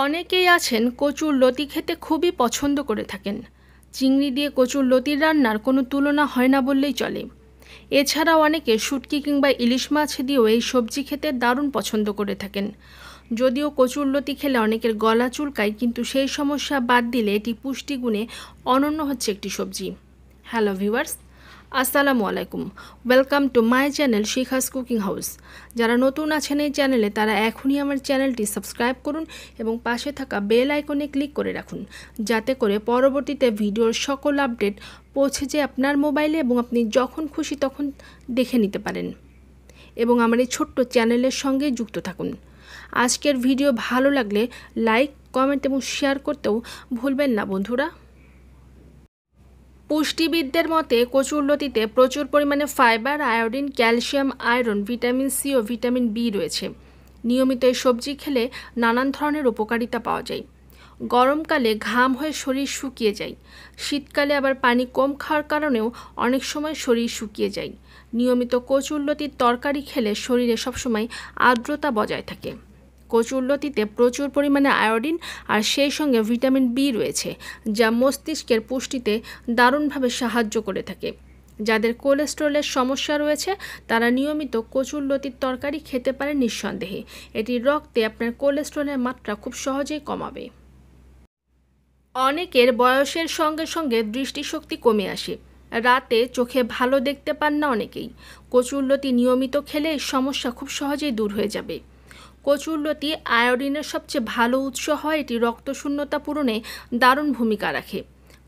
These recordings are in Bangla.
অনেকেই আছেন কচুর লতি খেতে খুবই পছন্দ করে থাকেন। চিংড়ি দিয়ে কচুর লতির রান্নার কোনো তুলনা হয় না বললেই চলে। এছাড়াও অনেকে শুটকি কিংবা ইলিশ মাছ দিয়েও এই সবজি খেতে দারুণ পছন্দ করে থাকেন। যদিও কচুর লতি খেলে অনেকের গলা চুলকায়, কিন্তু সেই সমস্যা বাদ দিলে এটি পুষ্টিগুণে অনন্য হচ্ছে একটি সবজি। হ্যালো ভিউয়ার্স, আসসালামু আলাইকুম। Welcome to my channel Shikha's cooking house. যারা নতুন আছেন এই চ্যানেলে তারা এখনই আমার চ্যানেলটি সাবস্ক্রাইব করুন এবং পাশে থাকা বেল আইকনে ক্লিক করে রাখুন, যাতে করে পরবর্তীতে ভিডিওর সকল আপডেট পৌঁছে যায় আপনার মোবাইলে এবং আপনি যখন খুশি তখন দেখে নিতে পারেন এবং আমার এই ছোট্ট চ্যানেলের সঙ্গে যুক্ত থাকুন। আজকের ভিডিও ভালো লাগলে লাইক, কমেন্ট এবং শেয়ার করতেও ভুলবেন না বন্ধুরা। পুষ্টিবিদদের মতে কচুরলতিতে প্রচুর পরিমাণে fibre, iodine, calcium, iron, vitamin C ও ভিটামিন বি রয়েছে। নিয়মিত এই সবজি খেলে নানান ধরনের উপকারিতা পাওয়া যায়। গরমকালে ঘাম হয়ে শরীর শুকিয়ে যায়, শীতকালে আবার পানি কম খাওয়ার কারণেও অনেক সময় শরীর শুকিয়ে যায়। নিয়মিত কচুরলতির তরকারি খেলে শরীরে সবসময় আর্দ্রতা বজায় থাকে। কচুরলতিতে প্রচুর পরিমাণে আয়োডিন আর সেই সঙ্গে ভিটামিন বি রয়েছে, যা মস্তিষ্কের পুষ্টিতে দারুণভাবে সাহায্য করে থাকে। যাদের কোলেস্টেরলের সমস্যা রয়েছে তারা নিয়মিত কচুরলতির তরকারি খেতে পারে নিঃসন্দেহে। এটি রক্তে আপনার কোলেস্টেরলের মাত্রা খুব সহজেই কমাবে। অনেকের বয়সের সঙ্গে সঙ্গে দৃষ্টিশক্তি কমে আসে, রাতে চোখে ভালো দেখতে পান না অনেকেই। কচুরলতি নিয়মিত খেলে এই সমস্যা খুব সহজেই দূর হয়ে যাবে। কচুরলতি আয়োডিনের সবচেয়ে ভালো উৎস হয়, এটি রক্তশূন্যতা পূরণে দারুণ ভূমিকা রাখে।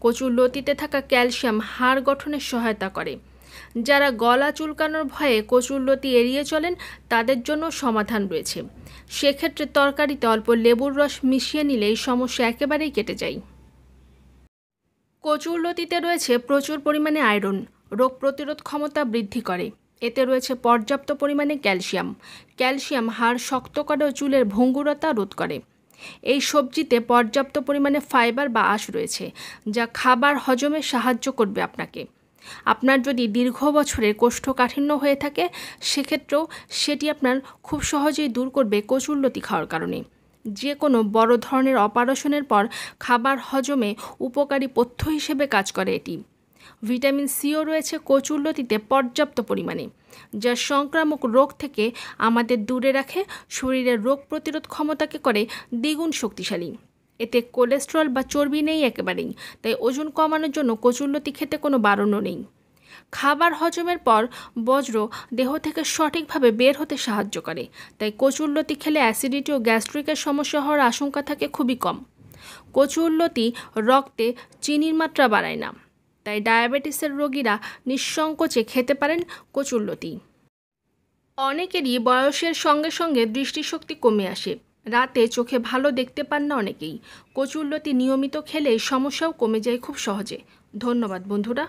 কচুরলতিতে থাকা ক্যালসিয়াম হাড় গঠনে সহায়তা করে। যারা গলা চুলকানোর ভয়ে কচুরলতি এড়িয়ে চলেন তাদের জন্য সমাধান রয়েছে। সেক্ষেত্রে তরকারিতে অল্প লেবুর রস মিশিয়ে নিলে এই সমস্যা একেবারেই কেটে যায়। কচুরলতিতে রয়েছে প্রচুর পরিমাণে আয়রন, রোগ প্রতিরোধ ক্ষমতা বৃদ্ধি করে। এতে রয়েছে পর্যাপ্ত পরিমাণে ক্যালসিয়াম। ক্যালসিয়াম হাড় শক্ত করে ও চুলের ভঙ্গুরতা রোধ করে। এই সবজিতে পর্যাপ্ত পরিমাণে ফাইবার বা আঁশ রয়েছে, যা খাবার হজমে সাহায্য করবে আপনাকে। আপনার যদি দীর্ঘ বছরের কোষ্ঠকাঠিন্য হয়ে থাকে সেক্ষেত্রেও সেটি আপনার খুব সহজেই দূর করবে কচুরলতি খাওয়ার কারণে। যে কোনো বড় ধরনের অপারেশনের পর খাবার হজমে উপকারী পথ্য হিসেবে কাজ করে এটি। ভিটামিন সিও রয়েছে কচুরলতিতে পর্যাপ্ত পরিমাণে, যা সংক্রামক রোগ থেকে আমাদের দূরে রাখে, শরীরের রোগ প্রতিরোধ ক্ষমতাকে করে দ্বিগুণ শক্তিশালী। এতে কোলেস্টেরল বা চর্বি নেই একেবারেই, তাই ওজন কমানোর জন্য কচুরলতি খেতে কোনো বারণও নেই। খাবার হজমের পর বজ্র দেহ থেকে সঠিকভাবে বের হতে সাহায্য করে, তাই কচুরলতি খেলে অ্যাসিডিটি ও গ্যাস্ট্রিকের সমস্যা হওয়ার আশঙ্কা থাকে খুবই কম। কচুরলতি রক্তে চিনির মাত্রা বাড়ায় না, তাই ডায়াবেটিসের রোগীরা নিঃসংকোচে খেতে পারেন কচুরলতি। অনেকেরই বয়সের সঙ্গে সঙ্গে দৃষ্টিশক্তি কমে আসে, রাতে চোখে ভালো দেখতে পান না অনেকেই। কচুরলতি নিয়মিত খেলে এই সমস্যাও কমে যায় খুব সহজে। ধন্যবাদ বন্ধুরা।